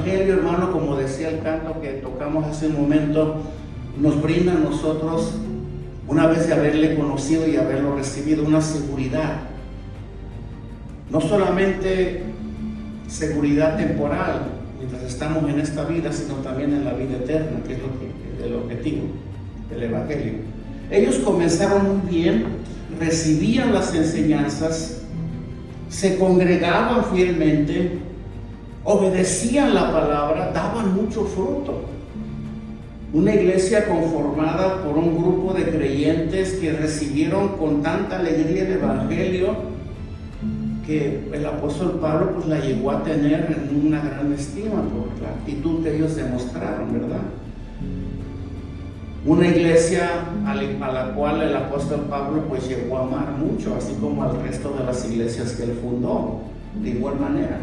Evangelio, hermano, como decía el canto que tocamos hace un momento, nos brinda a nosotros, una vez de haberle conocido y haberlo recibido, una seguridad. No solamente seguridad temporal, mientras estamos en esta vida, sino también en la vida eterna, que es el objetivo del Evangelio. Ellos comenzaron muy bien, recibían las enseñanzas, se congregaban fielmente, obedecían la palabra, daban mucho fruto. Una iglesia conformada por un grupo de creyentes que recibieron con tanta alegría el Evangelio, que el apóstol Pablo pues la llegó a tener en una gran estima por la actitud que ellos demostraron, ¿verdad? Una iglesia a la cual el apóstol Pablo pues llegó a amar mucho, así como al resto de las iglesias que él fundó. De igual manera,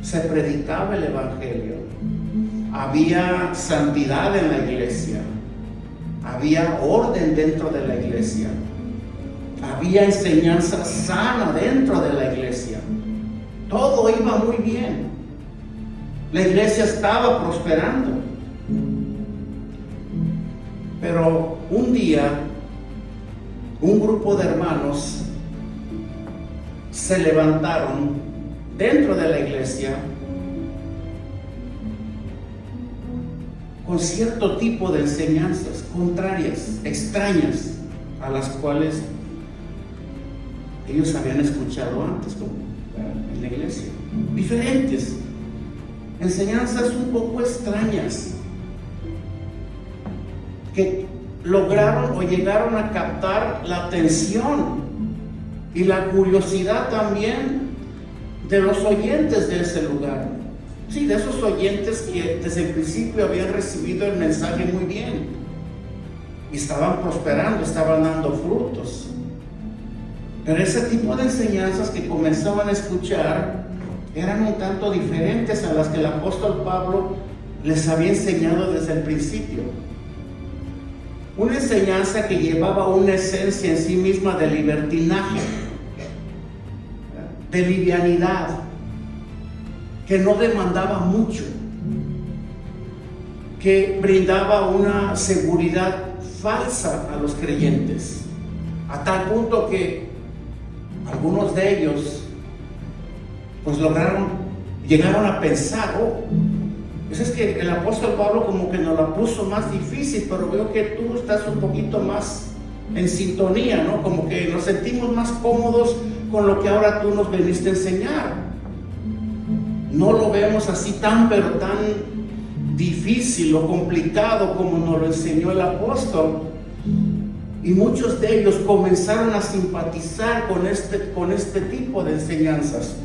se predicaba el Evangelio, había santidad en la iglesia, había orden dentro de la iglesia, había enseñanza sana dentro de la iglesia. Todo iba muy bien. La iglesia estaba prosperando. Pero un día, un grupo de hermanos se levantaron dentro de la iglesia con cierto tipo de enseñanzas contrarias, extrañas, a las cuales ellos habían escuchado antes en la iglesia. Diferentes enseñanzas un poco extrañas que lograron o llegaron a captar la atención y la curiosidad también de los oyentes de ese lugar. Sí, de esos oyentes que desde el principio habían recibido el mensaje muy bien y estaban prosperando, estaban dando frutos. Pero ese tipo de enseñanzas que comenzaban a escuchar eran un tanto diferentes a las que el apóstol Pablo les había enseñado desde el principio. Una enseñanza que llevaba una esencia en sí misma de libertinaje, de livianidad, que no demandaba mucho, que brindaba una seguridad falsa a los creyentes, a tal punto que algunos de ellos pues llegaron a pensar, pues es que el apóstol Pablo como que nos la puso más difícil, pero veo que tú estás un poquito más en sintonía, ¿no? Como que nos sentimos más cómodos con lo que ahora tú nos veniste a enseñar. No lo vemos así pero tan difícil o complicado como nos lo enseñó el apóstol. Y muchos de ellos comenzaron a simpatizar con este tipo de enseñanzas.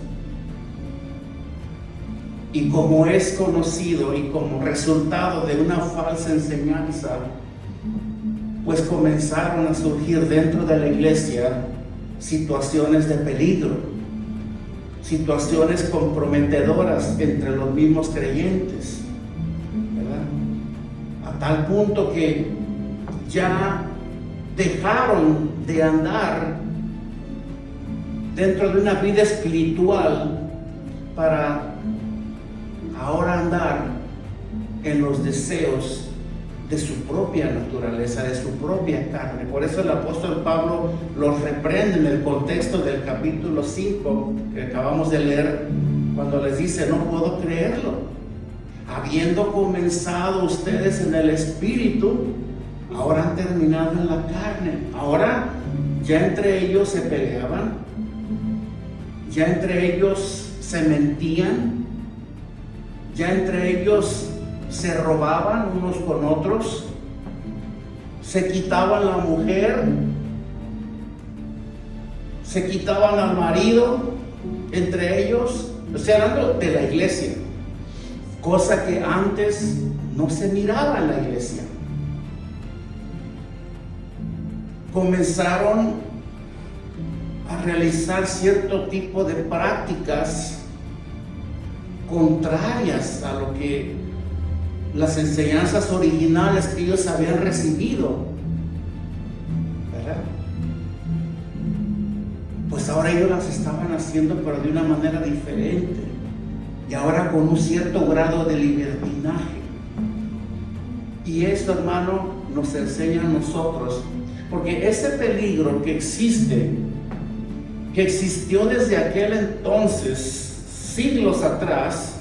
Y como es conocido y como resultado de una falsa enseñanza, pues comenzaron a surgir dentro de la iglesia situaciones de peligro, situaciones comprometedoras entre los mismos creyentes, ¿verdad? A tal punto que ya dejaron de andar dentro de una vida espiritual para ahora andar en los deseos de su propia naturaleza, de su propia carne. Por eso el apóstol Pablo los reprende en el contexto del capítulo 5 que acabamos de leer, cuando les dice: no puedo creerlo, habiendo comenzado ustedes en el espíritu, ahora han terminado en la carne. Ahora ya entre ellos se peleaban, ya entre ellos se mentían, ya entre ellos se robaban unos con otros, se quitaban la mujer, se quitaban al marido entre ellos. Estoy hablando de la iglesia, cosa que antes no se miraba en la iglesia. Comenzaron a realizar cierto tipo de prácticas contrarias a lo que las enseñanzas originales que ellos habían recibido, ¿verdad? Pues ahora ellos las estaban haciendo, pero de una manera diferente. y ahora con un cierto grado de libertinaje. Y esto, hermano, nos enseña a nosotros, porque ese peligro que existe, que existió desde aquel entonces, siglos atrás,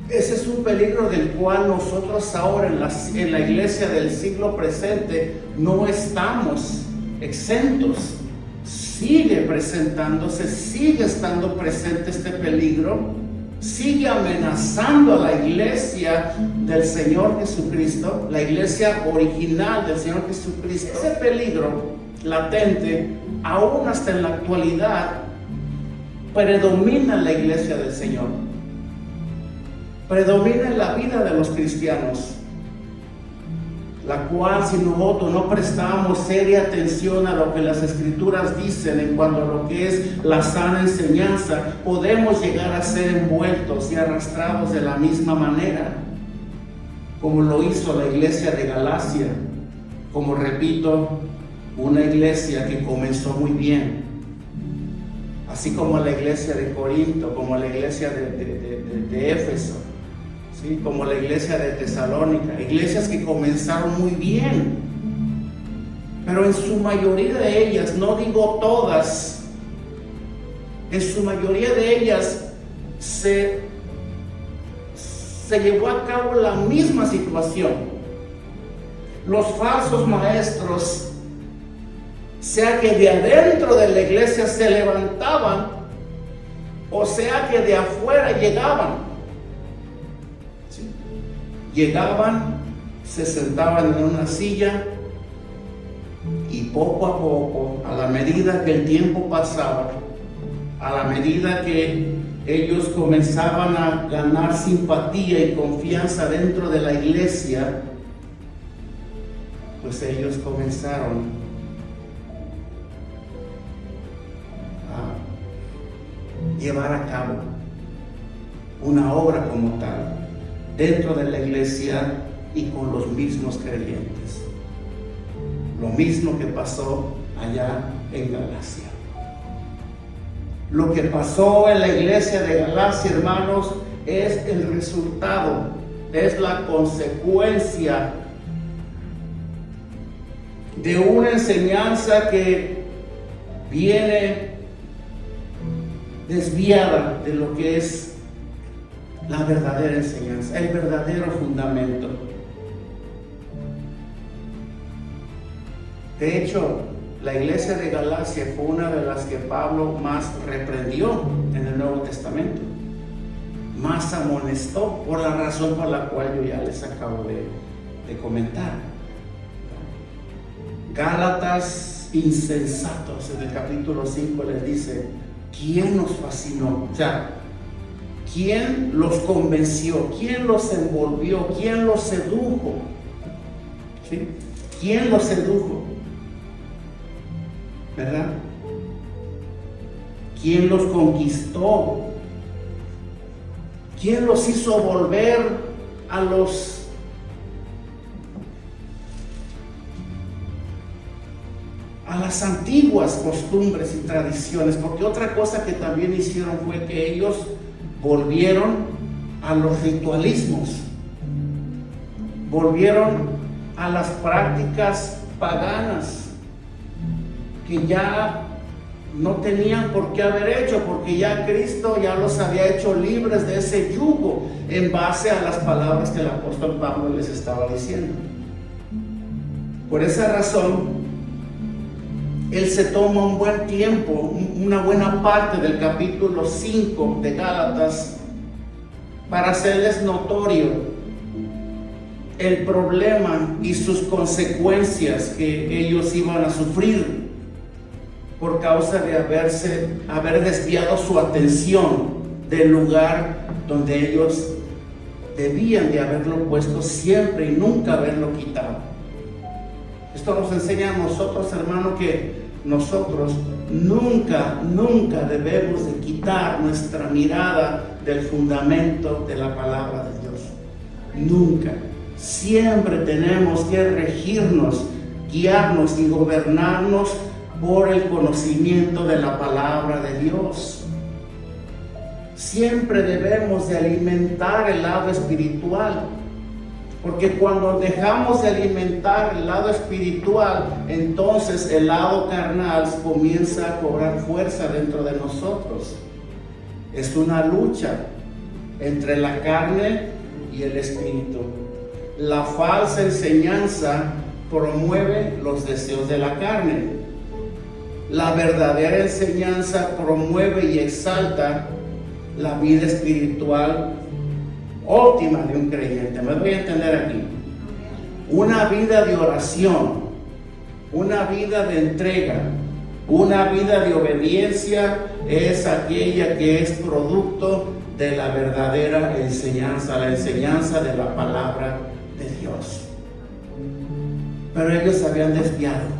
ese es un peligro del cual nosotros ahora en la iglesia del siglo presente no estamos exentos. Sigue presentándose, sigue estando presente este peligro, sigue amenazando a la iglesia del Señor Jesucristo, la iglesia original del Señor Jesucristo. Ese peligro latente, aún hasta en la actualidad, predomina en la iglesia del Señor, predomina en la vida de los cristianos, la cual, si nosotros no prestamos seria atención a lo que las Escrituras dicen en cuanto a lo que es la sana enseñanza, podemos llegar a ser envueltos y arrastrados de la misma manera, como lo hizo la iglesia de Galacia, como repito, una iglesia que comenzó muy bien, así como la iglesia de Corinto, como la iglesia de Éfeso, ¿sí? Como la iglesia de Tesalónica, iglesias que comenzaron muy bien, pero en su mayoría de ellas, no digo todas, en su mayoría de ellas se llevó a cabo la misma situación. Los falsos maestros, sea que de adentro de la iglesia se levantaban, o sea que de afuera llegaban. ¿Sí? Llegaban, se sentaban en una silla y poco a poco, a la medida que el tiempo pasaba, a la medida que ellos comenzaban a ganar simpatía y confianza dentro de la iglesia, pues ellos comenzaron llevar a cabo una obra como tal dentro de la iglesia y con los mismos creyentes. Lo mismo que pasó allá en Galacia. Lo que pasó en la iglesia de Galacia, hermanos, es el resultado, es la consecuencia de una enseñanza que viene desviada de lo que es la verdadera enseñanza, el verdadero fundamento. De hecho, la iglesia de Galacia fue una de las que Pablo más reprendió en el Nuevo Testamento, más amonestó, por la razón por la cual yo ya les acabo de comentar. Gálatas insensatos, en el capítulo 5 les dice: ¿quién nos fascinó? O sea, ¿quién los convenció? ¿Quién los envolvió? ¿Quién los sedujo? ¿Sí? ¿Quién los sedujo? ¿Verdad? ¿Quién los conquistó? ¿Quién los hizo volver a las antiguas costumbres y tradiciones? Porque otra cosa que también hicieron fue que ellos volvieron a los ritualismos, volvieron a las prácticas paganas que ya no tenían por qué haber hecho, porque ya Cristo ya los había hecho libres de ese yugo en base a las palabras que el apóstol Pablo les estaba diciendo. Por esa razón, él se toma un buen tiempo, una buena parte del capítulo 5 de Gálatas, para hacerles notorio el problema y sus consecuencias que ellos iban a sufrir por causa de haber desviado su atención del lugar donde ellos debían de haberlo puesto siempre y nunca haberlo quitado. Esto nos enseña a nosotros, hermano, que nosotros nunca debemos de quitar nuestra mirada del fundamento de la palabra de Dios. Nunca. Siempre tenemos que regirnos, guiarnos y gobernarnos por el conocimiento de la palabra de Dios. siempre debemos de alimentar el lado espiritual. Porque cuando dejamos de alimentar el lado espiritual, entonces el lado carnal comienza a cobrar fuerza dentro de nosotros. Es una lucha entre la carne y el espíritu. La falsa enseñanza promueve los deseos de la carne. La verdadera enseñanza promueve y exalta la vida espiritual óptima de un creyente. Me voy a entender aquí. Una vida de oración, una vida de entrega, una vida de obediencia es aquella que es producto de la verdadera enseñanza, la enseñanza de la palabra de Dios. Pero ellos se habían desviado.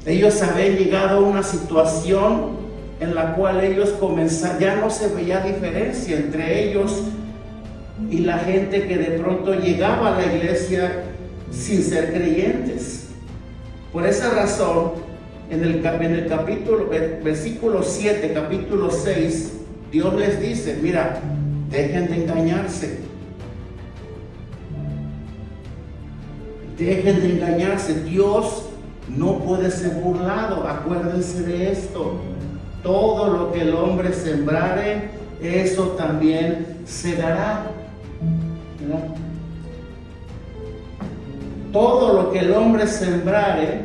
Ellos habían llegado a una situación en la cual ellos comenzaron, ya no se veía diferencia entre ellos y la gente que de pronto llegaba a la iglesia sin ser creyentes. Por esa razón, en el capítulo, versículo 7, capítulo 6, Dios les dice, mira, dejen de engañarse. Dejen de engañarse. Dios no puede ser burlado. Acuérdense de esto. Todo lo que el hombre sembrare, eso también segará. ¿Verdad? Todo lo que el hombre sembrare,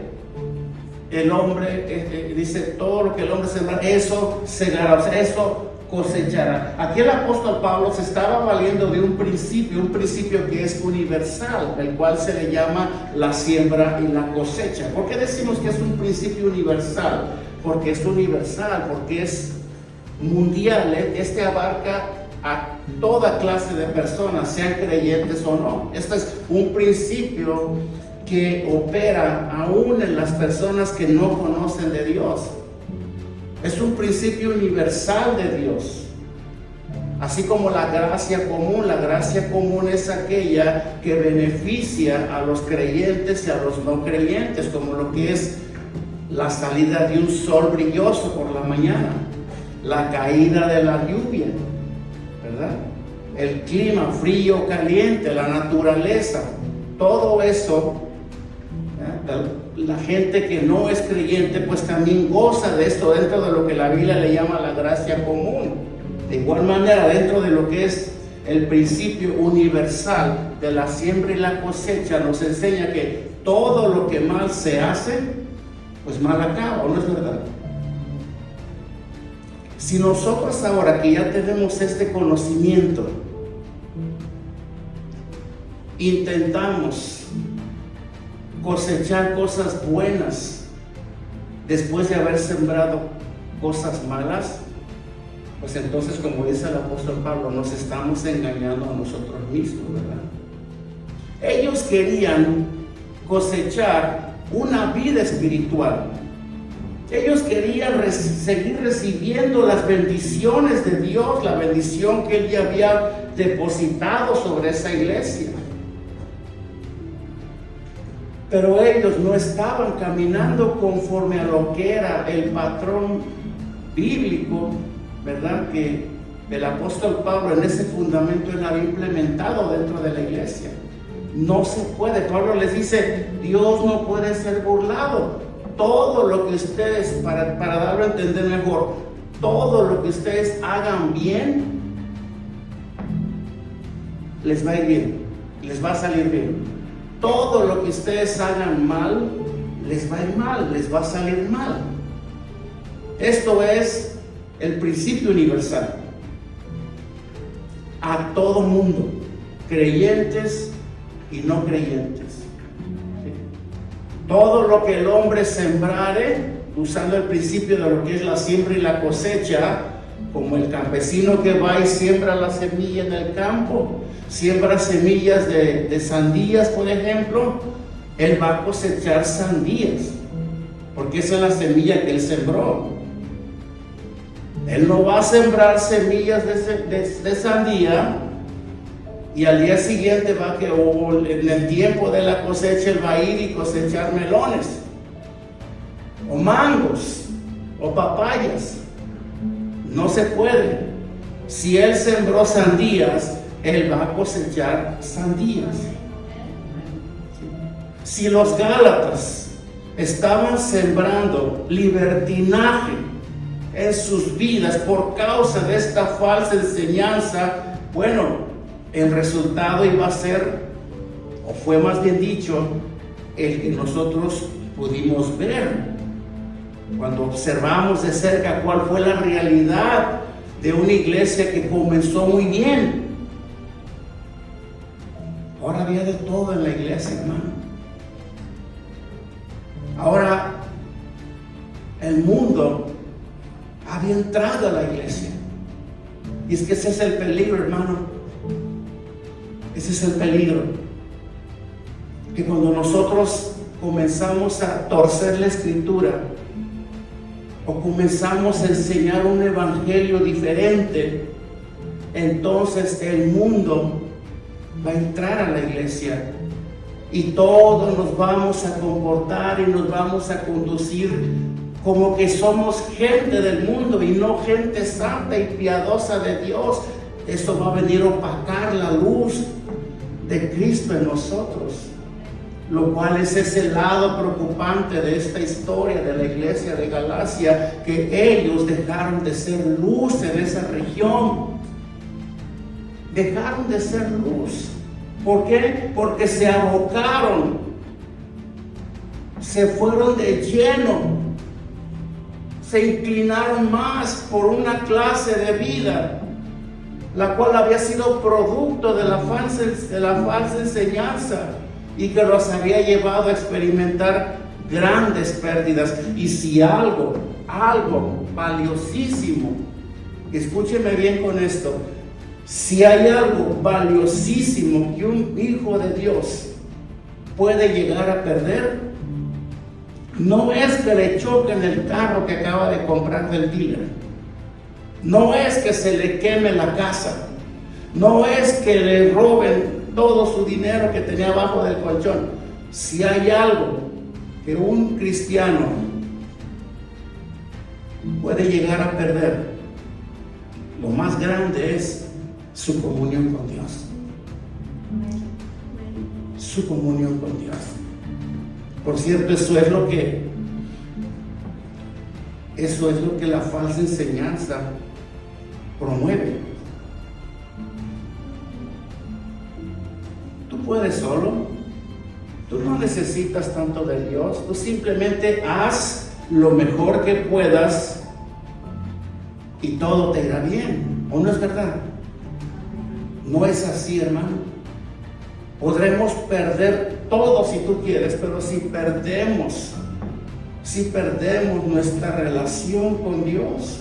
el hombre dice, todo lo que el hombre sembrare, eso segará, o sea, eso cosechará. Aquí el apóstol Pablo se estaba valiendo de un principio que es universal, el cual se le llama la siembra y la cosecha. ¿Por qué decimos que es un principio universal? Porque es universal, porque es mundial. Este abarca a toda clase de personas, sean creyentes o no. Este es un principio que opera aún en las personas que no conocen de Dios. Es un principio universal de Dios. Así como la gracia común es aquella que beneficia a los creyentes y a los no creyentes, como lo que es la salida de un sol brilloso por la mañana, la caída de la lluvia, ¿verdad? El clima frío, caliente, la naturaleza, todo eso, la gente que no es creyente pues también goza de esto dentro de lo que la Biblia le llama la gracia común. De igual manera, dentro de lo que es el principio universal de la siembra y la cosecha, nos enseña que todo lo que mal se hace, pues mal acaba, ¿o no es verdad? Si nosotros ahora que ya tenemos este conocimiento, intentamos cosechar cosas buenas después de haber sembrado cosas malas, pues entonces, como dice el apóstol Pablo, nos estamos engañando a nosotros mismos, ¿verdad? Ellos querían cosechar una vida espiritual. Ellos querían seguir recibiendo las bendiciones de Dios, la bendición que Él ya había depositado sobre esa iglesia. Pero ellos no estaban caminando conforme a lo que era el patrón bíblico, ¿verdad? Que el apóstol Pablo en ese fundamento él había implementado dentro de la iglesia. No se puede. Pablo les dice, Dios no puede ser burlado. Todo lo que ustedes, para darlo a entender mejor, todo lo que ustedes hagan bien, les va a ir bien, les va a salir bien. Todo lo que ustedes hagan mal, les va a ir mal, les va a salir mal. Esto es el principio universal. A todo mundo, creyentes y no creyentes. Todo lo que el hombre sembrare, usando el principio de lo que es la siembra y la cosecha, como el campesino que va y siembra la semilla en el campo, siembra semillas de sandías, por ejemplo, él va a cosechar sandías, porque esa es la semilla que él sembró. Él no va a sembrar semillas de sandía y al día siguiente en el tiempo de la cosecha él va a ir y cosechar melones o mangos o papayas. No se puede. Si él sembró sandías, él va a cosechar sandías. Si los Gálatas estaban sembrando libertinaje en sus vidas por causa de esta falsa enseñanza, bueno, el resultado iba a ser, o fue más bien dicho, el que nosotros pudimos ver cuando observamos de cerca cuál fue la realidad de una iglesia que comenzó muy bien. Ahora había de todo en la iglesia, hermano. Ahora el mundo había entrado a la iglesia. Y es que ese es el peligro, hermano. Ese es el peligro. Que cuando nosotros comenzamos a torcer la escritura, o comenzamos a enseñar un evangelio diferente, entonces el mundo va a entrar a la iglesia y todos nos vamos a comportar y nos vamos a conducir como que somos gente del mundo y no gente santa y piadosa de Dios. Eso va a venir a opacar la luz de Cristo en nosotros, lo cual es ese lado preocupante de esta historia de la iglesia de Galacia, que ellos dejaron de ser luz en esa región. Dejaron de ser luz. ¿Por qué? Porque se abocaron, se fueron de lleno, se inclinaron más por una clase de vida, la cual había sido producto de la falsa enseñanza y que los había llevado a experimentar grandes pérdidas. Y si algo valiosísimo, escúcheme bien con esto, si hay algo valiosísimo que un hijo de Dios puede llegar a perder, no es que le choquen el carro que acaba de comprar del dealer, no es que se le queme la casa, no es que le roben todo su dinero que tenía abajo del colchón. Si hay algo que un cristiano puede llegar a perder, lo más grande es su comunión con Dios. Su comunión con Dios. Por cierto, eso es lo que la falsa enseñanza promueve. Tú puedes solo, tú no necesitas tanto de Dios, tú simplemente haz lo mejor que puedas y todo te irá bien. ¿O no es verdad? No es así, hermano. Podremos perder todo si tú quieres, pero si perdemos nuestra relación con Dios,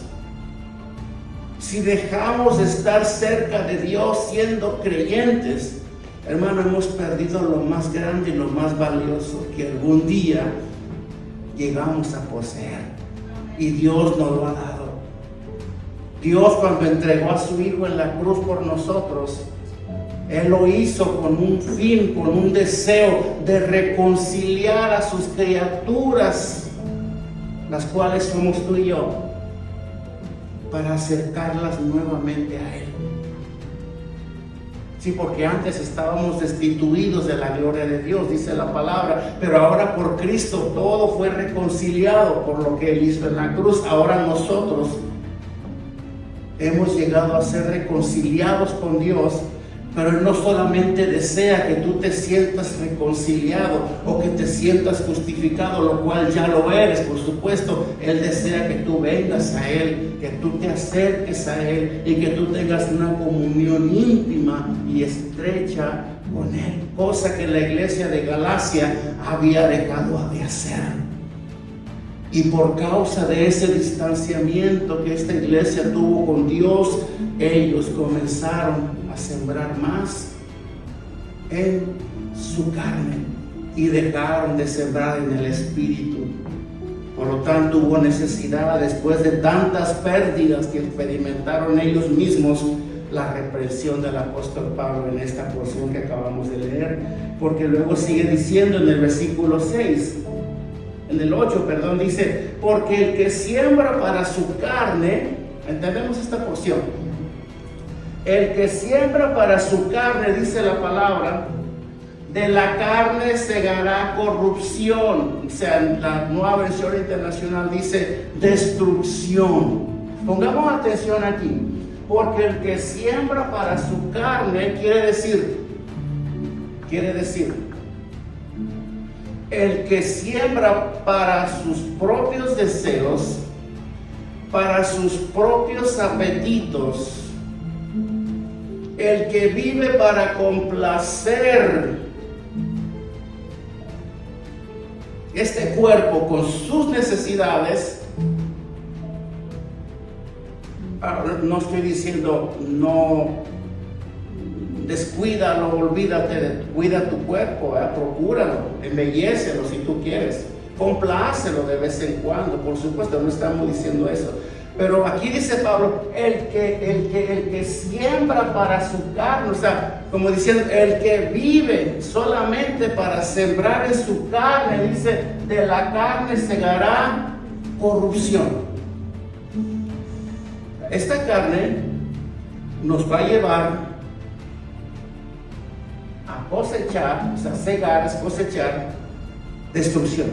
si dejamos de estar cerca de Dios siendo creyentes, hermano, hemos perdido lo más grande y lo más valioso que algún día llegamos a poseer. Y Dios nos lo ha dado. Dios, cuando entregó a su Hijo en la cruz por nosotros, Él lo hizo con un fin, con un deseo de reconciliar a sus criaturas, las cuales somos tú y yo, para acercarlas nuevamente a Él. Sí, porque antes estábamos destituidos de la gloria de Dios, dice la palabra, pero ahora por Cristo todo fue reconciliado por lo que Él hizo en la cruz. Ahora nosotros hemos llegado a ser reconciliados con Dios, pero Él no solamente desea que tú te sientas reconciliado o que te sientas justificado, lo cual ya lo eres, por supuesto. Él desea que tú vengas a Él, que tú te acerques a Él y que tú tengas una comunión íntima y estrecha con Él, cosa que la iglesia de Galacia había dejado de hacer. Y por causa de ese distanciamiento que esta iglesia tuvo con Dios, ellos comenzaron a sembrar más en su carne y dejaron de sembrar en el espíritu. Por lo tanto, hubo necesidad, después de tantas pérdidas que experimentaron ellos mismos, la reprensión del apóstol Pablo en esta porción que acabamos de leer, porque luego sigue diciendo en el versículo 6, en el 8, perdón, dice: porque el que siembra para su carne, ¿Entendemos esta porción? El que siembra para su carne, dice la palabra, de la carne segará corrupción. O sea, la Nueva Versión Internacional dice destrucción. Pongamos atención aquí, porque el que siembra para su carne quiere decir, el que siembra para sus propios deseos, para sus propios apetitos, el que vive para complacer este cuerpo con sus necesidades. No estoy diciendo no descuídalo, olvídate, cuida tu cuerpo, procúralo, embellécelo si tú quieres, complácelo de vez en cuando, por supuesto, no estamos diciendo eso. Pero aquí dice Pablo, el que siembra para su carne, o sea, como diciendo, el que vive solamente para sembrar en su carne, dice, de la carne segará corrupción. Esta carne nos va a llevar a cosechar, o sea, segar es cosechar, destrucción.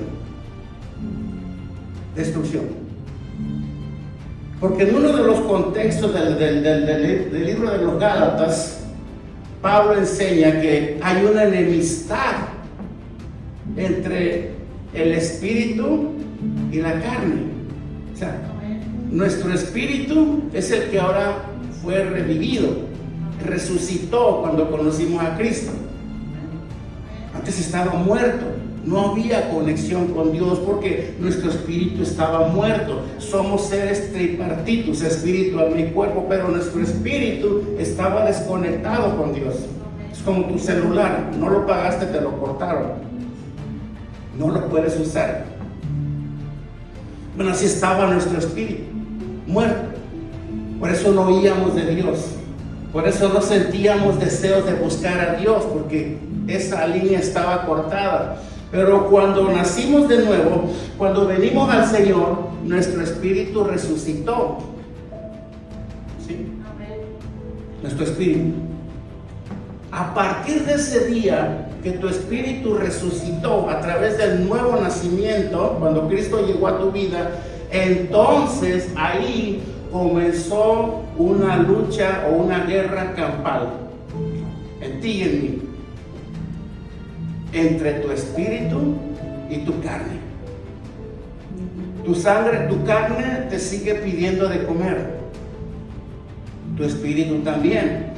Porque en uno de los contextos del libro de los Gálatas, Pablo enseña que hay una enemistad entre el espíritu y la carne. O sea, nuestro espíritu es el que ahora fue revivido, resucitó cuando conocimos a Cristo. Antes estaba muerto. No había conexión con Dios porque nuestro espíritu estaba muerto. Somos seres tripartitos, espíritu, alma y cuerpo, pero nuestro espíritu estaba desconectado con Dios. Es como tu celular, no lo pagaste, te lo cortaron. No lo puedes usar. Bueno, así estaba nuestro espíritu, muerto. Por eso no oíamos de Dios. Por eso no sentíamos deseos de buscar a Dios, porque esa línea estaba cortada. Pero cuando nacimos de nuevo, cuando venimos al Señor, nuestro espíritu resucitó. ¿Sí? Nuestro espíritu. A partir de ese día que tu espíritu resucitó a través del nuevo nacimiento, cuando Cristo llegó a tu vida, entonces ahí comenzó una lucha o una guerra campal en ti y en mí, entre tu espíritu y tu carne. Tu sangre, tu carne te sigue pidiendo de comer, tu espíritu también.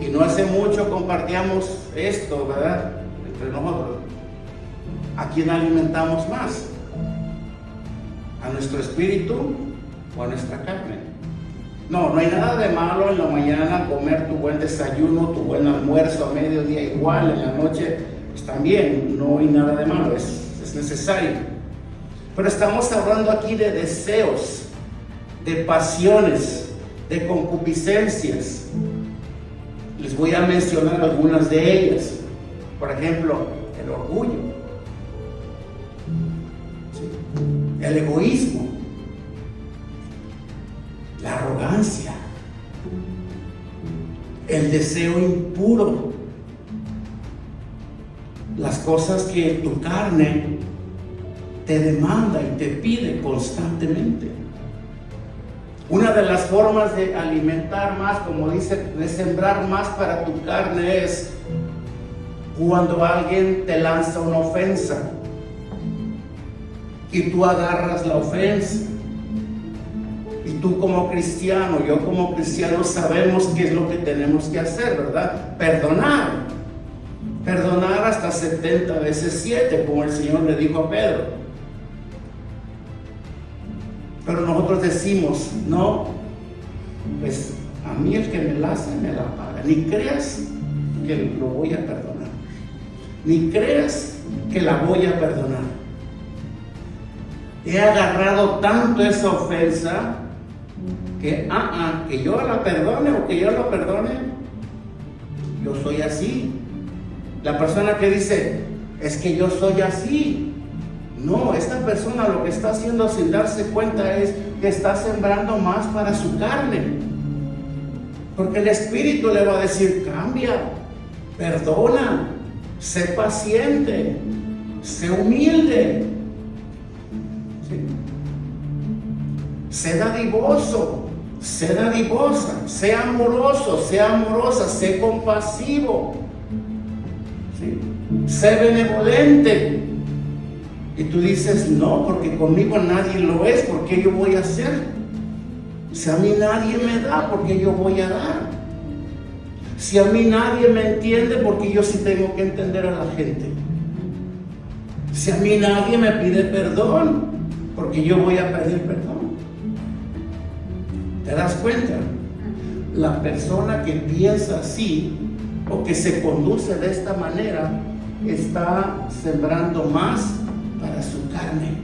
Y no hace mucho compartíamos esto, ¿verdad? Entre nosotros. ¿A quién alimentamos más? ¿A nuestro espíritu o a nuestra carne? No hay nada de malo en la mañana comer tu buen desayuno, tu buen almuerzo a mediodía igual, en la noche pues también, no hay nada de malo, es necesario. Pero estamos hablando aquí de deseos, de pasiones, de concupiscencias. Les voy a mencionar algunas de ellas. Por ejemplo, el orgullo, ¿sí? El egoísmo, la arrogancia, el deseo impuro, las cosas que tu carne te demanda y te pide constantemente. Una de las formas de alimentar más, como dice, de sembrar más para tu carne es cuando alguien te lanza una ofensa y tú agarras la ofensa. Y tú como cristiano, yo como cristiano sabemos qué es lo que tenemos que hacer, ¿verdad? Perdonar hasta 70 veces 7, como el Señor le dijo a Pedro. Pero nosotros decimos, no, pues a mí el que me la hace, me la paga. Ni creas que lo voy a perdonar. Ni creas que la voy a perdonar. He agarrado tanto esa ofensa que yo la perdone o que yo lo perdone, yo soy así. La persona que dice, es que yo soy así, No, esta persona lo que está haciendo sin darse cuenta es que está sembrando más para su carne. Porque el Espíritu le va a decir, cambia, perdona, sé paciente, sé humilde, ¿sí? Sé dadivoso, sé dadivosa, sé amoroso, sé amorosa, sé compasivo, ¿sí? Sé benevolente. Y tú dices, no, porque conmigo nadie lo es, ¿por qué yo voy a hacer? Si a mí nadie me da, ¿por qué yo voy a dar? Si a mí nadie me entiende, ¿por qué yo sí tengo que entender a la gente? Si a mí nadie me pide perdón, ¿por qué yo voy a pedir perdón? ¿Te das cuenta? La persona que piensa así o que se conduce de esta manera está sembrando más para su carne.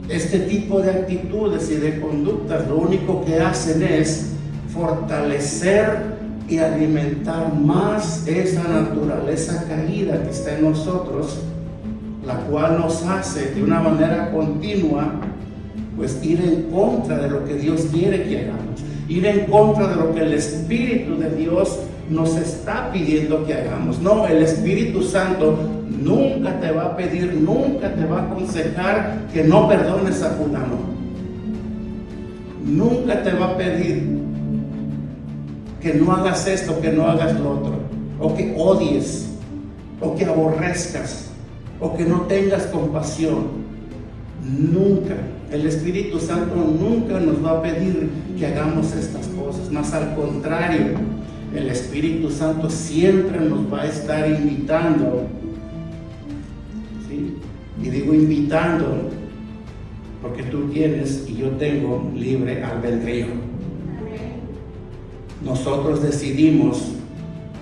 Este tipo de actitudes y de conductas lo único que hacen es fortalecer y alimentar más esa naturaleza caída que está en nosotros, la cual nos hace de una manera continua pues ir en contra de lo que Dios quiere que hagamos, ir en contra de lo que el Espíritu de Dios nos está pidiendo que hagamos. No, el Espíritu Santo nunca te va a pedir, nunca te va a aconsejar que no perdones a fulano. Nunca te va a pedir que no hagas esto, que no hagas lo otro, o que odies, o que aborrezcas, o que no tengas compasión. Nunca. El Espíritu Santo nunca nos va a pedir que hagamos estas cosas, más al contrario, el Espíritu Santo siempre nos va a estar invitando, ¿sí? Y digo invitando porque tú tienes y yo tengo libre albedrío. Nosotros decidimos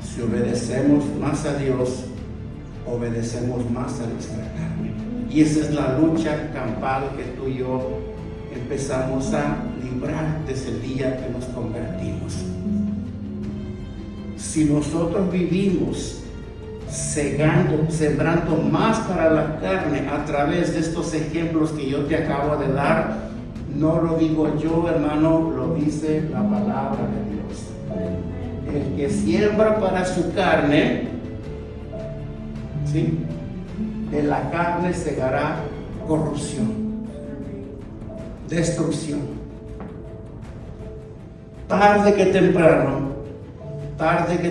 si obedecemos más a Dios, obedecemos más a nuestra carne. Y esa es la lucha campal que tú y yo empezamos a librar desde el día que nos convertimos. Si nosotros vivimos sembrando más para la carne a través de estos ejemplos que yo te acabo de dar, no lo digo yo, hermano, lo dice la palabra de Dios. El que siembra para su carne, ¿sí?, de la carne segará corrupción, destrucción. Tarde que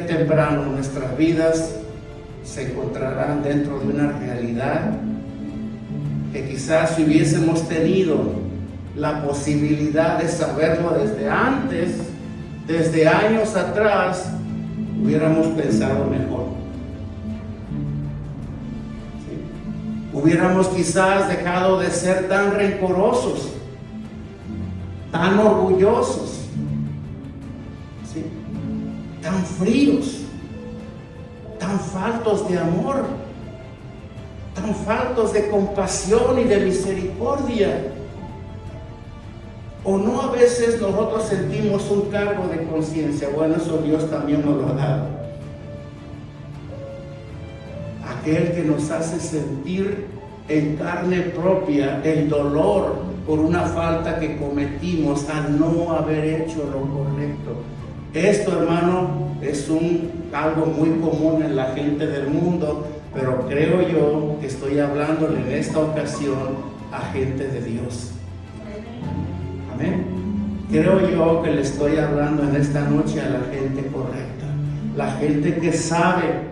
temprano nuestras vidas se encontrarán dentro de una realidad que quizás si hubiésemos tenido la posibilidad de saberlo desde antes, desde años atrás, hubiéramos pensado mejor. Hubiéramos quizás dejado de ser tan rencorosos, tan orgullosos, ¿sí?, tan fríos, tan faltos de amor, tan faltos de compasión y de misericordia. O no, a veces nosotros sentimos un cargo de conciencia. Bueno, eso Dios también nos lo ha dado. Aquel que nos hace sentir en carne propia el dolor por una falta que cometimos al no haber hecho lo correcto. Esto, hermano, es algo muy común en la gente del mundo, pero creo yo que estoy hablándole en esta ocasión a gente de Dios. Amén. Creo yo que le estoy hablando en esta noche a la gente correcta, la gente que sabe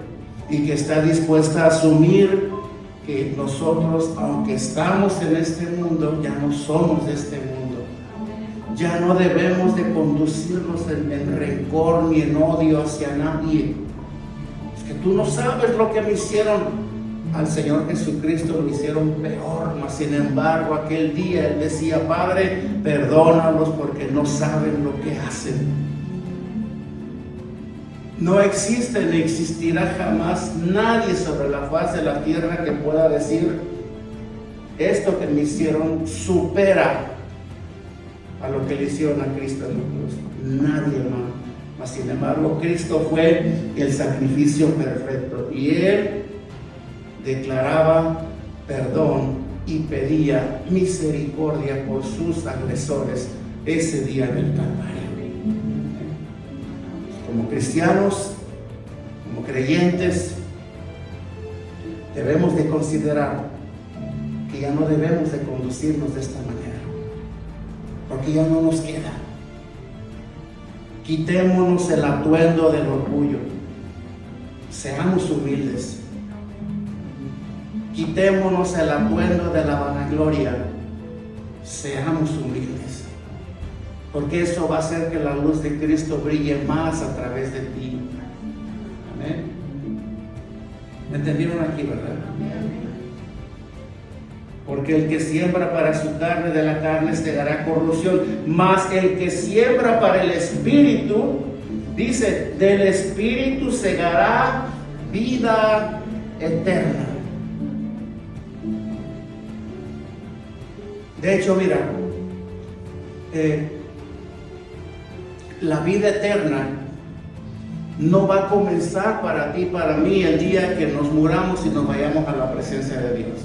y que está dispuesta a asumir que nosotros, aunque estamos en este mundo, ya no somos de este mundo. Ya no debemos de conducirnos en rencor ni en odio hacia nadie. Es que tú no sabes lo que me hicieron. Al Señor Jesucristo lo hicieron peor, mas sin embargo aquel día Él decía: Padre, perdónalos porque no saben lo que hacen. No existe ni existirá jamás nadie sobre la faz de la tierra que pueda decir: esto que me hicieron supera a lo que le hicieron a Cristo en la cruz. Nadie, hermano. Mas sin embargo Cristo fue el sacrificio perfecto y Él declaraba perdón y pedía misericordia por sus agresores ese día en el Calvario. Como cristianos, como creyentes, debemos de considerar que ya no debemos de conducirnos de esta manera, porque ya no nos queda. Quitémonos el atuendo del orgullo, seamos humildes. Quitémonos el atuendo de la vanagloria, seamos humildes, porque eso va a hacer que la luz de Cristo brille más a través de ti. Amén. ¿Me entendieron aquí, verdad? Porque el que siembra para su carne, de la carne segará corrupción, mas el que siembra para el Espíritu, dice, del Espíritu segará vida eterna. De hecho, mira, la vida eterna no va a comenzar para ti, para mí, el día que nos muramos y nos vayamos a la presencia de Dios.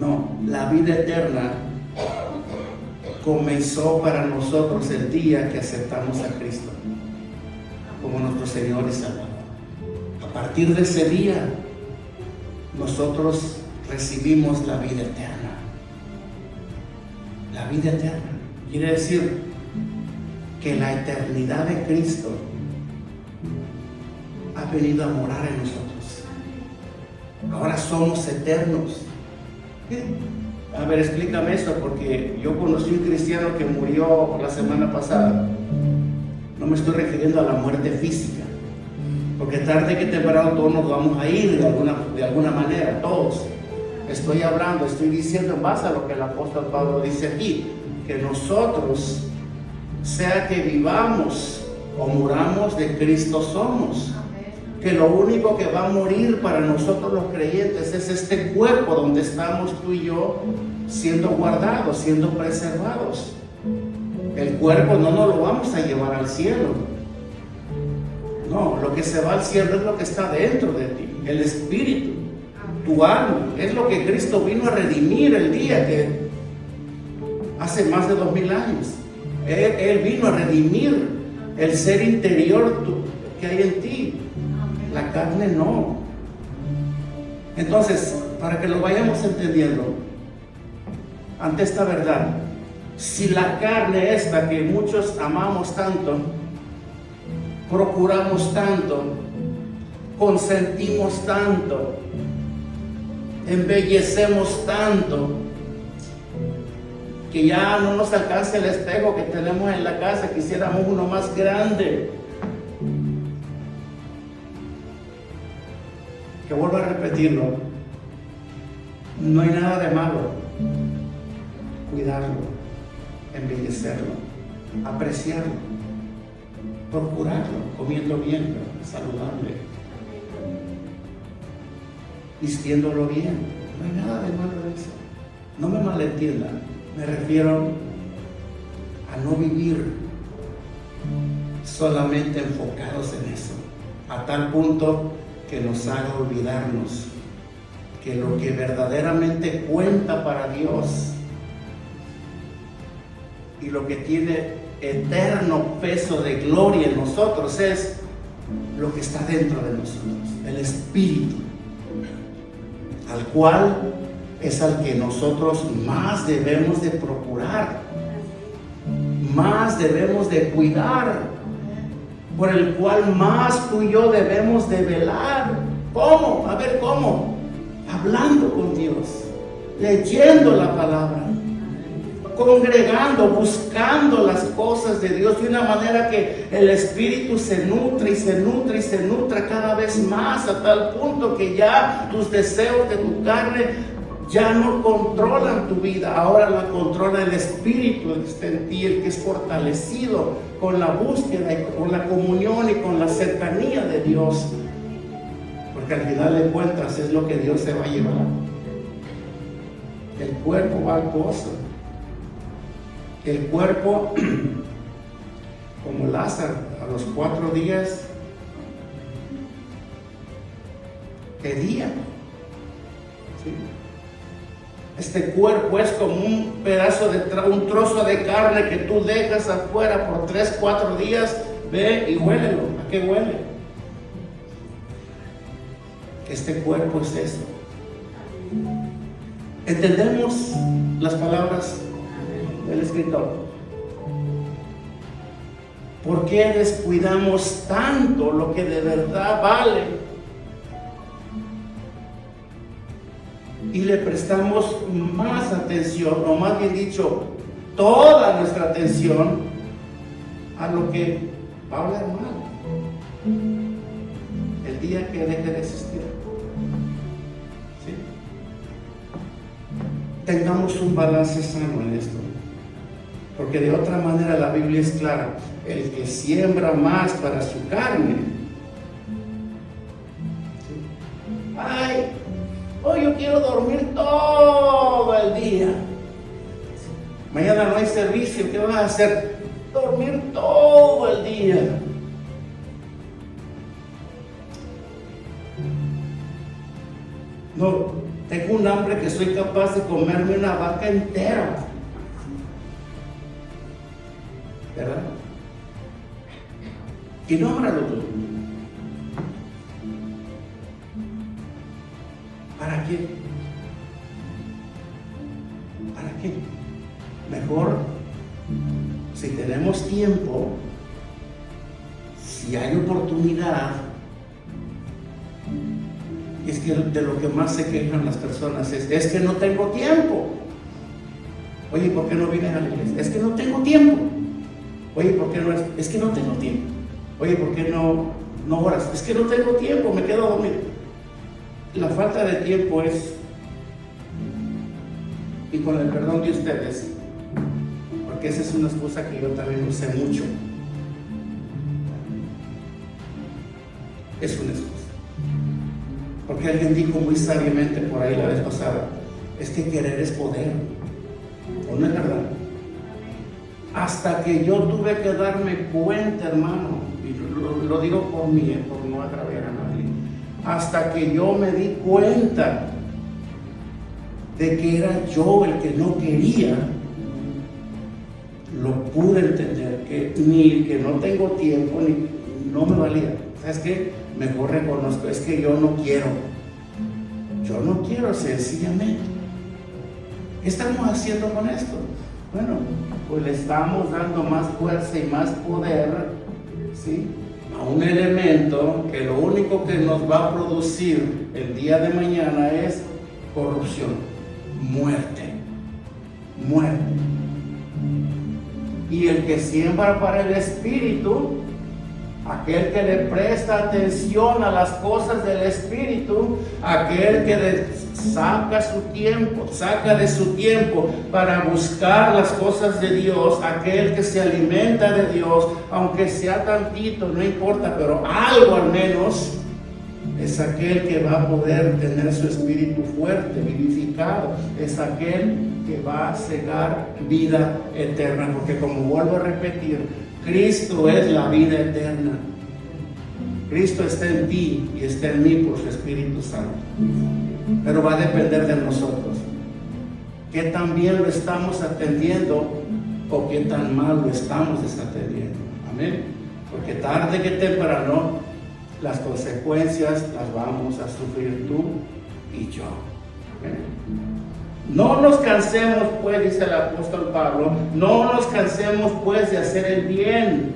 No, la vida eterna comenzó para nosotros el día que aceptamos a Cristo como nuestro Señor y Salvador. A partir de ese día, nosotros recibimos la vida eterna. La vida eterna quiere decir que la eternidad de Cristo ha venido a morar en nosotros. Ahora somos eternos. A ver, explícame eso, porque yo conocí un cristiano que murió la semana pasada. No me estoy refiriendo a la muerte física, porque tarde que temprano todos nos vamos a ir de alguna manera, todos. Estoy diciendo en base a lo que el apóstol Pablo dice aquí, que nosotros, sea que vivamos o muramos, de Cristo somos. Que lo único que va a morir para nosotros los creyentes es este cuerpo donde estamos tú y yo siendo guardados, siendo preservados. El cuerpo no nos lo vamos a llevar al cielo. No, lo que se va al cielo es lo que está dentro de ti, el espíritu, tu alma. Es lo que Cristo vino a redimir el día que hace más de 2000 años. Él vino a redimir el ser interior que hay en ti. La carne no. Entonces, para que lo vayamos entendiendo, ante esta verdad, si la carne esta que muchos amamos tanto, procuramos tanto, consentimos tanto, embellecemos tanto, que ya no nos alcanza el espejo que tenemos en la casa, quisiéramos uno más grande. Que vuelvo a repetirlo, no hay nada de malo. Cuidarlo, embellecerlo, apreciarlo, procurarlo, comiendo bien, saludable, vistiéndolo bien. No hay nada de malo de eso. No me malentiendan, me refiero a no vivir solamente enfocados en eso, a tal punto que nos haga olvidarnos que lo que verdaderamente cuenta para Dios y lo que tiene eterno peso de gloria en nosotros es lo que está dentro de nosotros, el Espíritu, al cual es al que nosotros más debemos de procurar, más debemos de cuidar, por el cual más tú y yo debemos de velar. ¿Cómo? A ver, ¿cómo? Hablando con Dios, leyendo la palabra, congregando, buscando las cosas de Dios de una manera que el Espíritu se nutre y se nutre y se nutra cada vez más, a tal punto que ya tus deseos de tu carne ya no controlan tu vida, ahora la controla el Espíritu que está en ti, el que es fortalecido con la búsqueda y con la comunión y con la cercanía de Dios, porque al final de cuentas es lo que Dios se va a llevar. El cuerpo va al gozo, el cuerpo como Lázaro a los 4 días, pedía ¿sí? Este cuerpo es como un pedazo un trozo de carne que tú dejas afuera por 3, 4 días. Ve y huélelo. ¿A qué huele? Este cuerpo es eso. ¿Entendemos las palabras del escritor? ¿Por qué descuidamos tanto lo que de verdad vale? Y le prestamos más atención, o más bien dicho, toda nuestra atención a lo que va a hablar mal el día que deje de existir. ¿Sí? Tengamos un balance sano en esto, porque de otra manera la Biblia es clara: el que siembra más para su carne. ¿Sí? Ay, hoy yo quiero dormir todo el día. Mañana no hay servicio, ¿qué vas a hacer? Dormir todo el día. No, tengo un hambre que soy capaz de comerme una vaca entera. ¿Verdad? Y nómbralo tú. ¿Para qué? ¿Para qué? Mejor, si tenemos tiempo, si hay oportunidad. Es que de lo que más se quejan las personas es que no tengo tiempo. Oye, ¿por qué no vienes a la iglesia? Es que no tengo tiempo. Oye, ¿por qué no? Es que no tengo tiempo. Oye, ¿por qué no oras? Es que no tengo tiempo, me quedo dormido. La falta de tiempo es, y con el perdón de ustedes, porque esa es una excusa que yo también usé mucho, es una excusa. Porque alguien dijo muy sabiamente por ahí la vez pasada, es que querer es poder. ¿O no es verdad? Hasta que yo tuve que darme cuenta, hermano, y lo digo por mí, por no agraviar a nadie, hasta que yo me di cuenta de que era yo el que no quería, lo pude entender, que no tengo tiempo, ni no me valía. ¿Sabes qué? Mejor reconozco, es que yo no quiero. Yo no quiero, sencillamente. ¿Qué estamos haciendo con esto? Bueno, pues le estamos dando más fuerza y más poder, ¿sí?, a un elemento que lo único que nos va a producir el día de mañana es corrupción, muerte. Y el que siembra para el Espíritu, aquel que le presta atención a las cosas del Espíritu, aquel que saca de su tiempo para buscar las cosas de Dios, aquel que se alimenta de Dios, aunque sea tantito, no importa, pero algo al menos, es aquel que va a poder tener su espíritu fuerte, vivificado, es aquel que va a cegar vida eterna, porque como vuelvo a repetir, Cristo es la vida eterna. Cristo está en ti y está en mí por su Espíritu Santo. Pero va a depender de nosotros. ¿Qué tan bien lo estamos atendiendo o qué tan mal lo estamos desatendiendo? Amén. Porque tarde que temprano las consecuencias las vamos a sufrir tú y yo. Amén. No nos cansemos, pues, dice el apóstol Pablo, no nos cansemos, pues, de hacer el bien.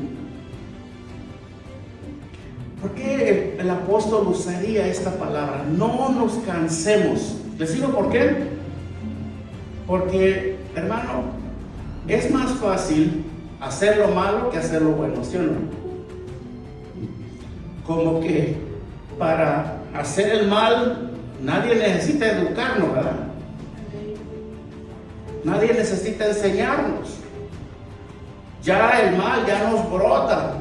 ¿Por qué el apóstol usaría esta palabra? No nos cansemos. ¿Les digo por qué? Porque, hermano, es más fácil hacer lo malo que hacer lo bueno, ¿sí o no? Como que para hacer el mal nadie necesita educarnos, ¿verdad? Nadie necesita enseñarnos. Ya el mal ya nos brota,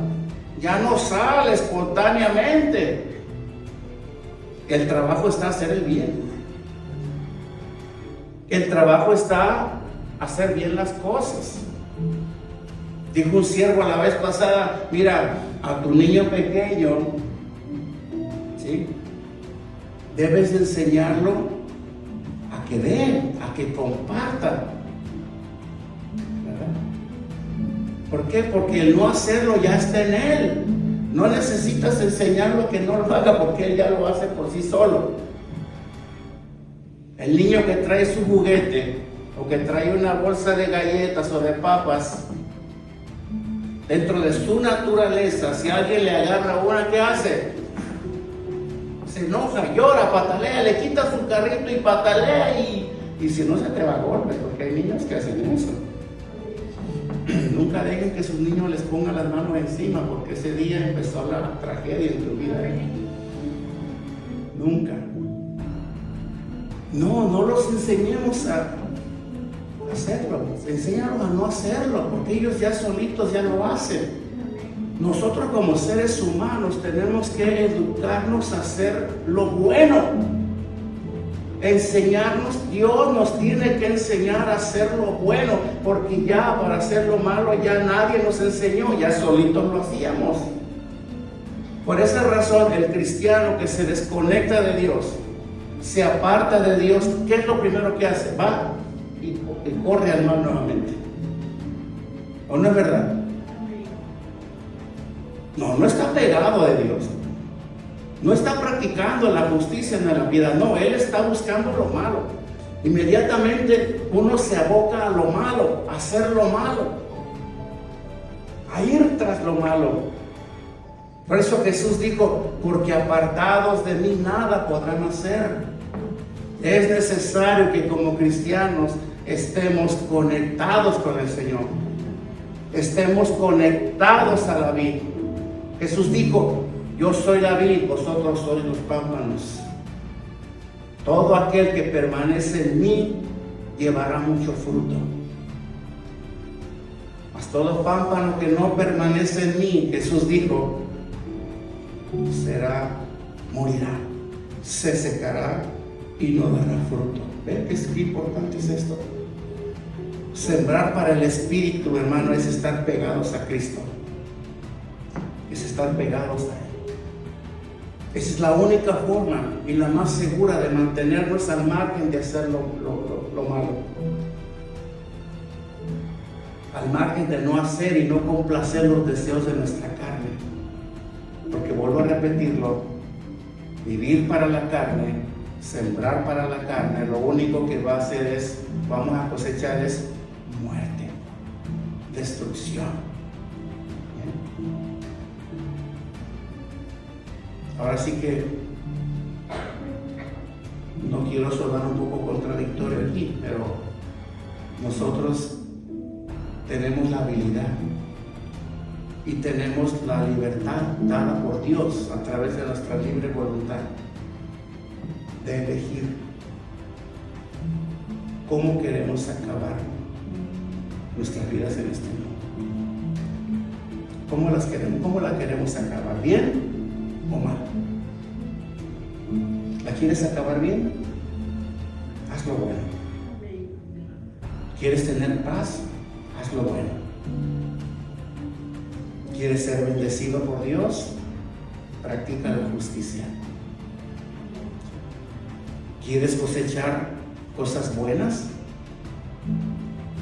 ya nos sale espontáneamente. El trabajo está hacer el bien. El trabajo está hacer bien las cosas. Dijo un siervo a la vez pasada, mira, a tu niño pequeño, ¿sí?, debes enseñarlo que dé, a que comparta. ¿Verdad? ¿Por qué? Porque el no hacerlo ya está en él. No necesitas enseñarlo que no lo haga porque él ya lo hace por sí solo. El niño que trae su juguete o que trae una bolsa de galletas o de papas, dentro de su naturaleza, si alguien le agarra una, ¿qué hace? Se enoja, llora, patalea, le quita su carrito y patalea y si no se te va a golpe, porque hay niños que hacen eso. Nunca dejen que sus niños les pongan las manos encima, porque ese día empezó la tragedia en tu vida. Nunca. No los enseñemos a hacerlo, enséñalos a no hacerlo, porque ellos ya solitos ya lo hacen. Nosotros como seres humanos tenemos que educarnos a hacer lo bueno, enseñarnos. Dios nos tiene que enseñar a hacer lo bueno, porque ya para hacer lo malo ya nadie nos enseñó, ya solitos lo hacíamos. Por esa razón el cristiano que se desconecta de Dios, se aparta de Dios, ¿qué es lo primero que hace? Va y corre al mal nuevamente. ¿O no es verdad? No está pegado de Dios. No está practicando la justicia en la piedad. No, él está buscando lo malo. Inmediatamente uno se aboca a lo malo, a hacer lo malo, a ir tras lo malo. Por eso Jesús dijo, porque apartados de mí nada podrán hacer. Es necesario que como cristianos estemos conectados con el Señor. Estemos conectados a la vid. Jesús dijo, yo soy la vid, vosotros sois los pámpanos. Todo aquel que permanece en mí llevará mucho fruto. Mas todo pámpano que no permanece en mí, Jesús dijo, morirá, se secará y no dará fruto. ¿Ven qué importante es esto? Sembrar para el Espíritu, hermano, es estar pegados a Cristo. Es estar pegados a Él. Esa es la única forma y la más segura de mantenernos al margen de hacer lo malo. Al margen de no hacer y no complacer los deseos de nuestra carne. Porque vuelvo a repetirlo, vivir para la carne, sembrar para la carne, lo único que va a hacer vamos a cosechar es muerte, destrucción. Ahora sí que no quiero sonar un poco contradictorio aquí, pero nosotros tenemos la habilidad y tenemos la libertad dada por Dios a través de nuestra libre voluntad de elegir cómo queremos acabar nuestras vidas en este mundo. ¿Cómo la queremos acabar? ¿Bien o mal? ¿La quieres acabar bien? Haz lo bueno. ¿Quieres tener paz? Haz lo bueno. ¿Quieres ser bendecido por Dios? Practica la justicia. ¿Quieres cosechar cosas buenas?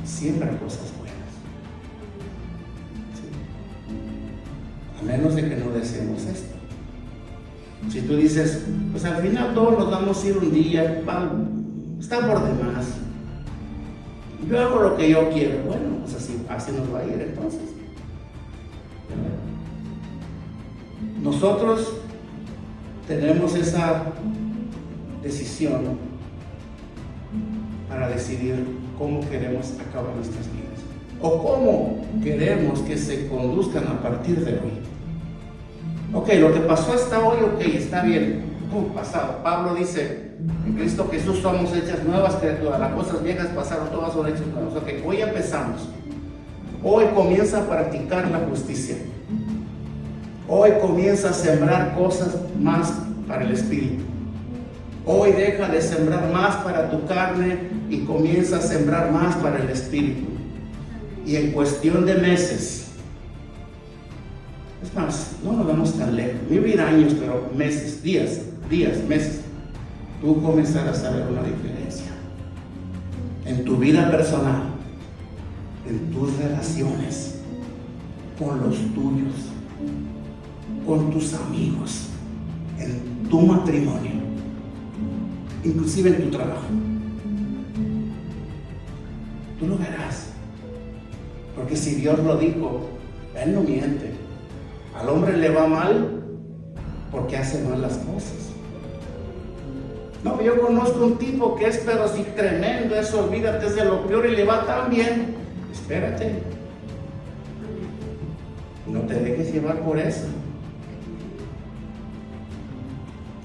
Siembra cosas buenas. ¿Sí? A menos de que no deseemos esto. Si tú dices, pues al final todos nos vamos a ir un día, está por demás. Yo hago lo que yo quiero. Bueno, pues así nos va a ir entonces. Nosotros tenemos esa decisión para decidir cómo queremos acabar nuestras vidas o cómo queremos que se conduzcan a partir de hoy. Ok, lo que pasó hasta hoy, ok, está bien, pasado. Pablo dice, en Cristo Jesús somos hechas nuevas criaturas, las cosas viejas pasaron, todas son hechas nuevas. Ok, hoy empezamos. Hoy comienza a practicar la justicia. Hoy comienza a sembrar cosas más para el Espíritu. Hoy deja de sembrar más para tu carne y comienza a sembrar más para el Espíritu. Y en cuestión de meses, es más, no nos vamos tan lejos, vivir años, pero meses, días, meses, tú comenzarás a ver una diferencia. en tu vida personal, en tus relaciones, con los tuyos, con tus amigos, en tu matrimonio, inclusive en tu trabajo. Tú lo verás, porque si Dios lo dijo, Él no miente. Al hombre le va mal porque hace mal las cosas. No, yo conozco un tipo que es pero sí tremendo, eso olvídate, es de lo peor y le va tan bien. Espérate, no te dejes llevar por eso.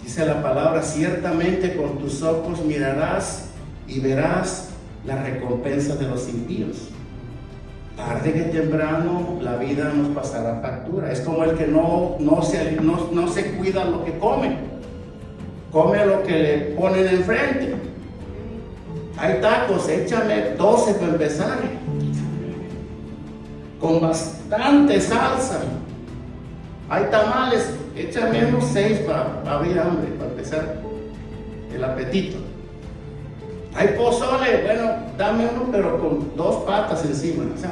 Dice la palabra, ciertamente con tus ojos mirarás y verás la recompensa de los impíos. Tarde que temprano la vida nos pasará factura. Es como el que no se cuida lo que come. Come lo que le ponen enfrente. Hay tacos, échame 12 para empezar. Con bastante salsa. Hay tamales, échame unos 6 para abrir hambre, para empezar el apetito. Hay pozole, bueno, dame uno pero con 2 patas encima, o sea,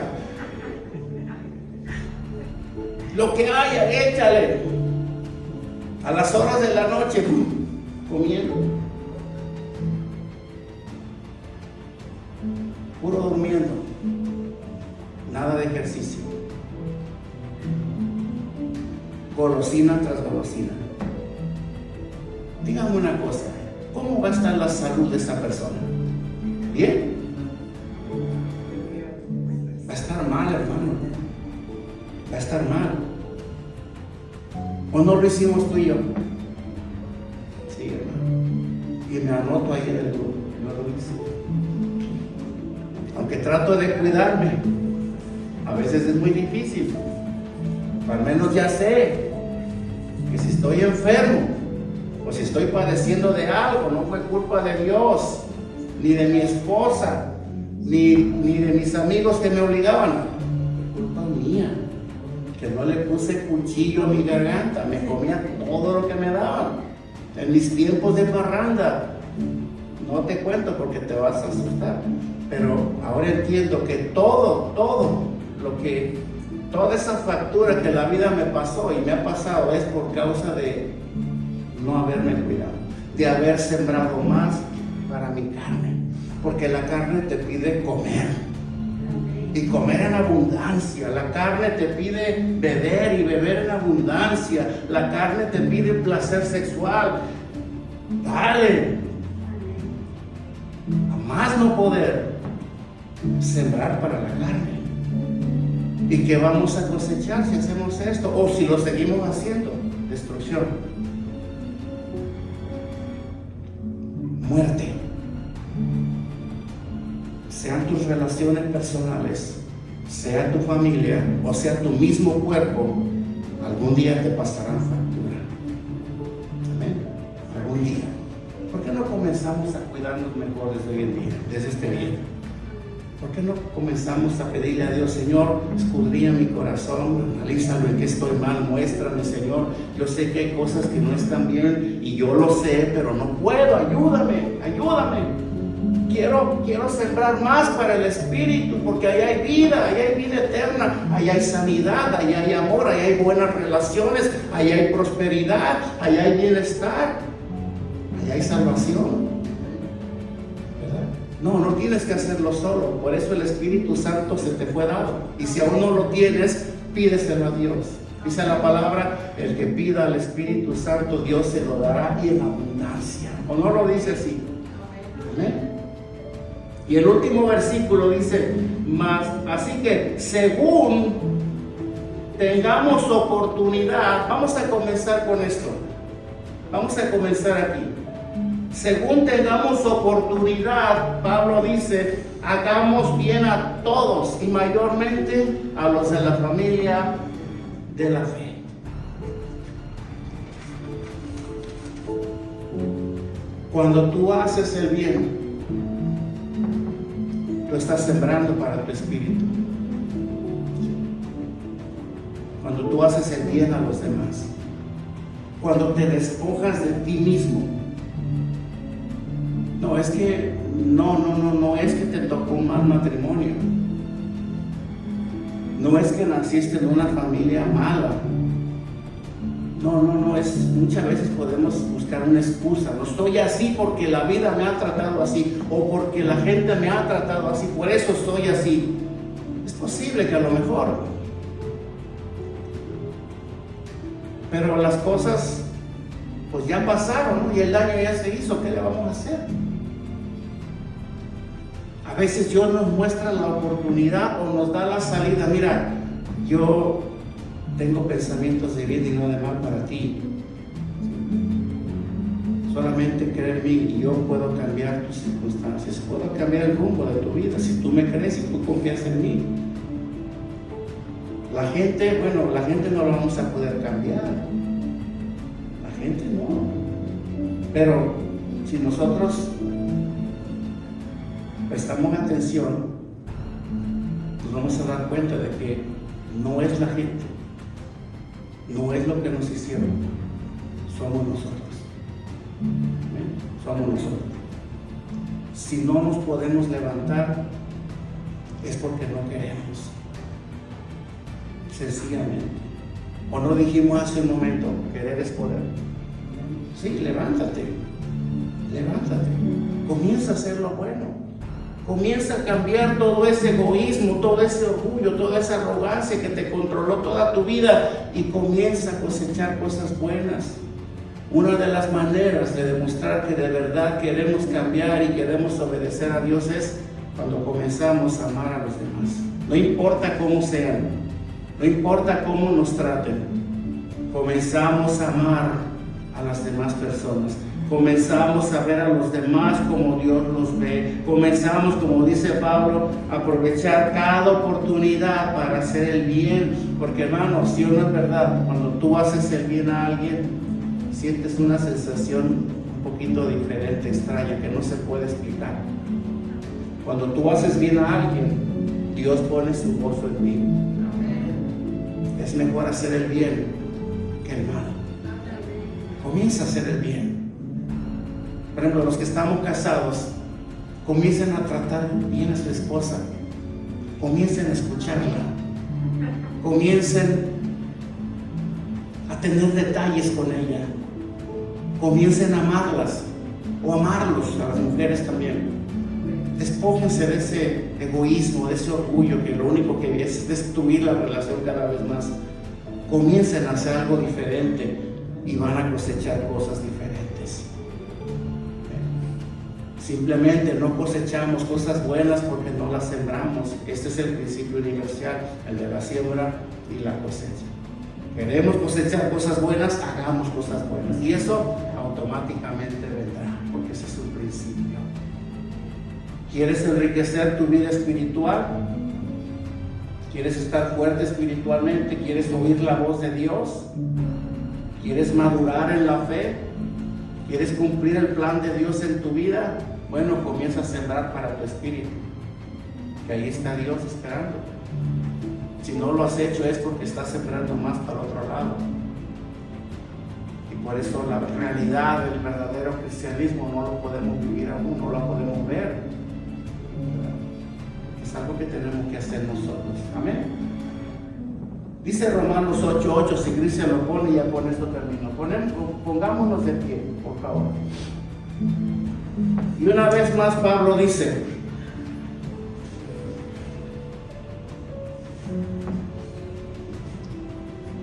lo que haya, échale. A las horas de la noche, comiendo. Puro durmiendo. Nada de ejercicio. Golosina tras golosina. Dígame una cosa, ¿cómo va a estar la salud de esa persona? ¿Bien? Va a estar mal, hermano. Va a estar mal. ¿O no lo hicimos tú y yo? Sí, hermano. Y me anoto ahí en el grupo. No lo hice. Aunque trato de cuidarme, a veces es muy difícil. Al menos ya sé que si estoy enfermo o si estoy padeciendo de algo, no fue culpa de Dios, ni de mi esposa, ni de mis amigos que me obligaban. Fue culpa mía, que no le puse cuchillo a mi garganta, me comía todo lo que me daban. En mis tiempos de parranda, no te cuento porque te vas a asustar, pero ahora entiendo que todo lo que, toda esa factura que la vida me pasó y me ha pasado es por causa de no haberme cuidado, de haber sembrado más para mi carne, porque la carne te pide comer y comer en abundancia. La carne te pide beber y beber en abundancia. La carne te pide placer sexual. Dale, a más no poder, sembrar para la carne. ¿Y qué vamos a cosechar si hacemos esto? O si lo seguimos haciendo, destrucción, muerte. Sean tus relaciones personales, sea tu familia o sea tu mismo cuerpo, algún día te pasarán factura. Amén. Algún día. ¿Por qué no comenzamos a cuidarnos mejor desde hoy en día, desde este día? ¿Por qué no comenzamos a pedirle a Dios, Señor, escudriña mi corazón, analízalo en qué estoy mal, muéstrame, Señor. Yo sé que hay cosas que no están bien y yo lo sé, pero no puedo, ayúdame. Quiero sembrar más para el Espíritu, porque ahí hay vida eterna, ahí hay sanidad, ahí hay amor, ahí hay buenas relaciones, ahí hay prosperidad, ahí hay bienestar, ahí hay salvación. No tienes que hacerlo solo. Por eso el Espíritu Santo se te fue dado. Y si aún no lo tienes, pídeselo a Dios. Dice la palabra, el que pida al Espíritu Santo, Dios se lo dará y en abundancia. ¿O no lo dice así? Amén. Y el último versículo dice, así que según tengamos oportunidad, vamos a comenzar con esto. Vamos a comenzar aquí. Según tengamos oportunidad, Pablo dice, hagamos bien a todos y mayormente a los de la familia de la fe. Cuando tú haces el bien, tú estás sembrando para tu espíritu. Cuando tú haces el bien a los demás, cuando te despojas de ti mismo. No, es que no es que te tocó un mal matrimonio. No es que naciste en una familia mala. No, es muchas veces podemos buscar una excusa. No estoy así porque la vida me ha tratado así, o porque la gente me ha tratado así, por eso estoy así. Es posible que a lo mejor, pero las cosas pues ya pasaron, ¿no? Y el daño ya se hizo. ¿Qué le vamos a hacer? A veces Dios nos muestra la oportunidad o nos da la salida. Mira, yo tengo pensamientos de bien y no de mal para ti. Solamente cree en mí y yo puedo cambiar tus circunstancias, puedo cambiar el rumbo de tu vida si tú me crees y tú confías en mí. La gente no lo vamos a poder cambiar. La gente no. Pero si nosotros prestamos atención, nos vamos a dar cuenta de que no es la gente, no es lo que nos hicieron, somos nosotros. Somos nosotros. Si no nos podemos levantar, es porque no queremos. Sencillamente. O no dijimos hace un momento, querer es poder. Sí, levántate. Comienza a hacer lo bueno. Comienza a cambiar todo ese egoísmo, todo ese orgullo, toda esa arrogancia que te controló toda tu vida y comienza a cosechar cosas buenas. Una de las maneras de demostrar que de verdad queremos cambiar y queremos obedecer a Dios es cuando comenzamos a amar a los demás. No importa cómo sean, no importa cómo nos traten, comenzamos a amar a las demás personas. Comenzamos a ver a los demás como Dios los ve. Comenzamos, como dice Pablo, a aprovechar cada oportunidad para hacer el bien. Porque, hermanos, si no es verdad, cuando tú haces el bien a alguien, sientes una sensación un poquito diferente, extraña, que no se puede explicar. Cuando tú haces bien a alguien, Dios pone su gozo en ti. Es mejor hacer el bien que el mal. Comienza a hacer el bien. Por ejemplo, los que estamos casados, comiencen a tratar bien a su esposa, comiencen a escucharla, comiencen a tener detalles con ella, comiencen a amarlas o amarlos, a las mujeres también. Despójense de ese egoísmo, de ese orgullo que lo único que es destruir la relación cada vez más. Comiencen a hacer algo diferente y van a cosechar cosas diferentes. Simplemente no cosechamos cosas buenas porque no las sembramos. Este es el principio universal, el de la siembra y la cosecha. Queremos cosechar cosas buenas, hagamos cosas buenas. Y eso automáticamente vendrá, porque ese es un principio. ¿Quieres enriquecer tu vida espiritual? ¿Quieres estar fuerte espiritualmente? ¿Quieres oír la voz de Dios? ¿Quieres madurar en la fe? ¿Quieres cumplir el plan de Dios en tu vida? Bueno, comienza a sembrar para tu espíritu, que ahí está Dios esperando. Si no lo has hecho es porque estás sembrando más para otro lado. Y por eso la realidad del verdadero cristianismo no lo podemos vivir aún, no lo podemos ver. Es algo que tenemos que hacer nosotros. Amén. Dice Romanos 8:8, si Cristian lo pone, ya con esto termino. Pongámonos de pie, por favor. Y una vez más Pablo dice: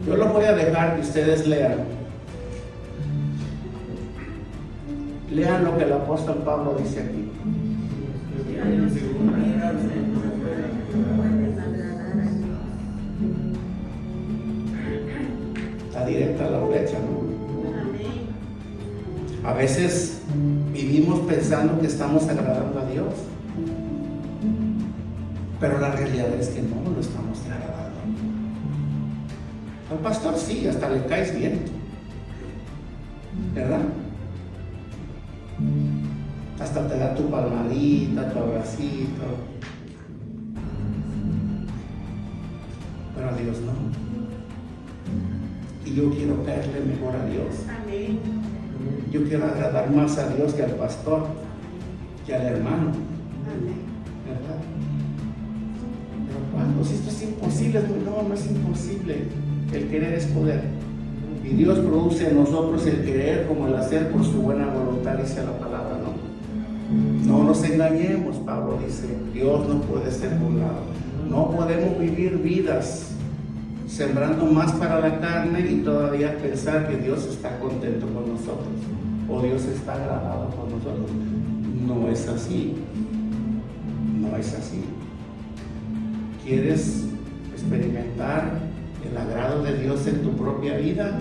yo los voy a dejar que ustedes lean. Lean lo que el apóstol Pablo dice aquí. Está directa la flecha, ¿no? A veces vivimos pensando que estamos agradando a Dios, pero la realidad es que no lo estamos agradando. Al pastor sí, hasta le caes bien, ¿verdad? Hasta te da tu palmadita, tu abracito, pero a Dios no. Y yo quiero caerle mejor a Dios. Amén. Yo quiero agradar más a Dios que al pastor. y al hermano, ¿verdad? Pero ¿cuándo? Si esto es imposible, no es imposible. El querer es poder. Y Dios produce en nosotros el querer como el hacer por su buena voluntad, dice la palabra, ¿no? No nos engañemos, Pablo dice, Dios no puede ser burlado. No podemos vivir vidas sembrando más para la carne y todavía pensar que Dios está contento con nosotros o Dios está agradado con nosotros. No es así. No es así. ¿Quieres experimentar el agrado de Dios en tu propia vida?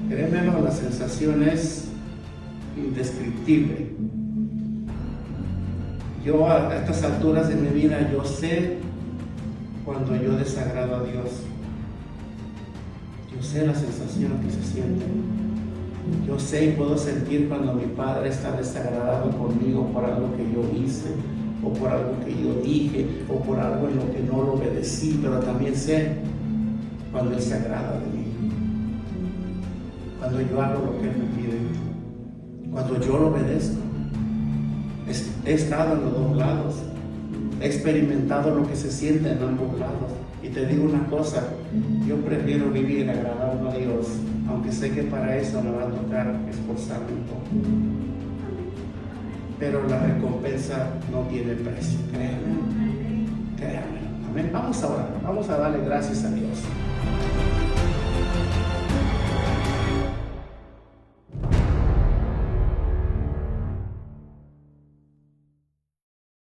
Créemelo, la sensación es indescriptible. Yo a estas alturas de mi vida, yo sé cuando yo desagrado a Dios. Yo sé la sensación que se siente. Yo sé y puedo sentir cuando mi Padre está desagradado conmigo por algo que yo hice, o por algo que yo dije, o por algo en lo que no lo obedecí, pero también sé cuando Él se agrada de mí. Cuando yo hago lo que Él me pide. Cuando yo lo obedezco. He estado en los dos lados. He experimentado lo que se siente en ambos lados. Y te digo una cosa, yo prefiero vivir agradando a Dios, aunque sé que para eso me va a tocar esforzarme un poco. Pero la recompensa no tiene precio, créanme. Créanme. Amén. Vamos a orar, vamos a darle gracias a Dios.